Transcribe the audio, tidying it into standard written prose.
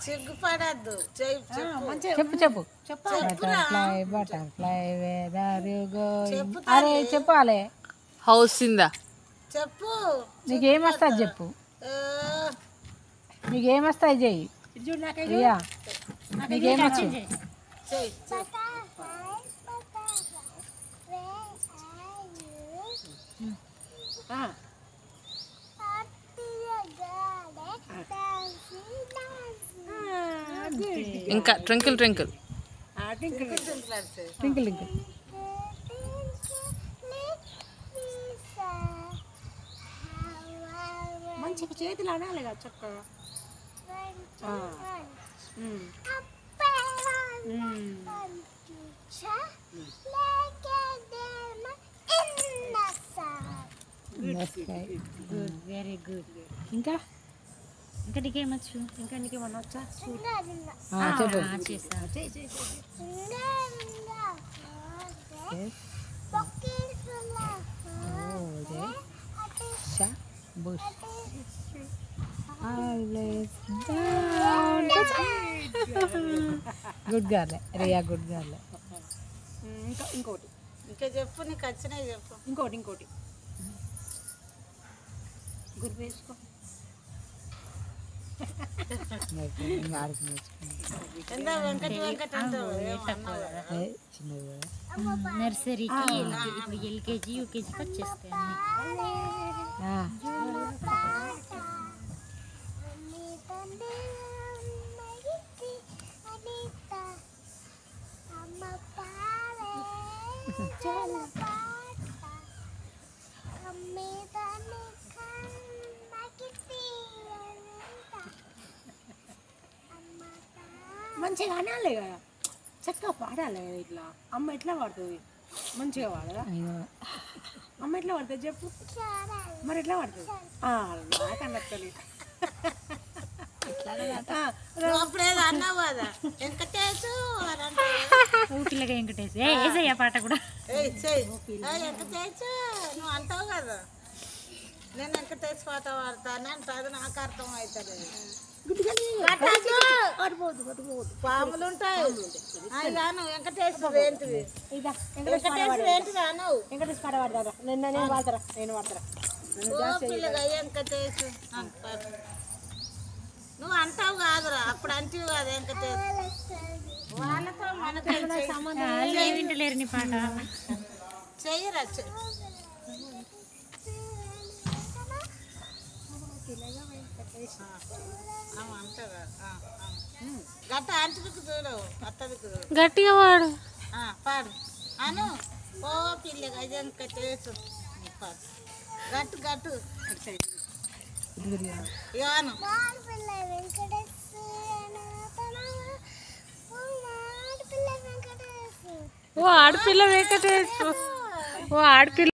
సిగ్గుపడద్దు. చెప్పు చెప్పు butterfly butterfly where are you going. అరే చెప్పాలి. హౌస్ ఇందా చెప్పు. నీకేమొస్తుంది చెప్పు. నీకేమొస్తాయి చెయ్యి. ప్రియా నీకేమొచ్చు. ఇంకా ట్వింకిల్ ట్వింకిల్ ట్వింకిల్ ట్వింకిల్. మంచిగా చేతులు అనాలి కదా చక్కగా. Very good. ఇంకా ఇంకా నీకేమొచ్చు? ఇంకా నీకేమన్నా వచ్చా? చెప్పు. Good girl Riya, good girl. ఇంకోటి ఇంకా చెప్పు. నీకు వచ్చినాయి చెప్పు. ఇంకోటి గుర్తు వేసుకో. నర్సరీకి ఇప్పుడు ఎల్కేజీ యూకేజీకి వచ్చేస్తాయి. మంచిగా అనాలి కదా, చక్కగా పాడాలి కదా. ఇట్లా అమ్మ ఎట్లా పాడుతుంది? మంచిగా పాడదా అమ్మ? ఎట్లా పడుతుంది చెప్పు మరి. ఎట్లా పడుతుంది? నాకు అన్నట్టు పిల్లగా వెంకటేష్ ఏసయ్య పాట కూడా నువ్వు అంటావు కదా, నేను వెంకటేష్ పాట పాడతాను అంటారు. నాకు అర్థం అవుతుంది. పాములు ఉంటాయి. వెంకటేశ్వర ఏంటివి? వెంకటేశ్వర ఏంటివి అను? వెంకటేష్ పాట పాడతారా? నేను వాడతారా? పిల్లగా వెంకటేష్ నువ్వు అంటావు కాదురా, అప్పుడు అంటివి కాదు వెంకటేష్. వాళ్ళతో మనకు వింటలేరు నీ పాట. చెయ్యరా గట్ట అంటికి చూడు, అత్తదికి చూడు. గట్టిగా వాడు. పాడు అను. ఓ పిల్లగా వెంకటేష్ పాడు. గట్టు గట్టు అను. ఓ ఆడపిల్ల వెంకటేష్. ఓ ఆడపిల్ల.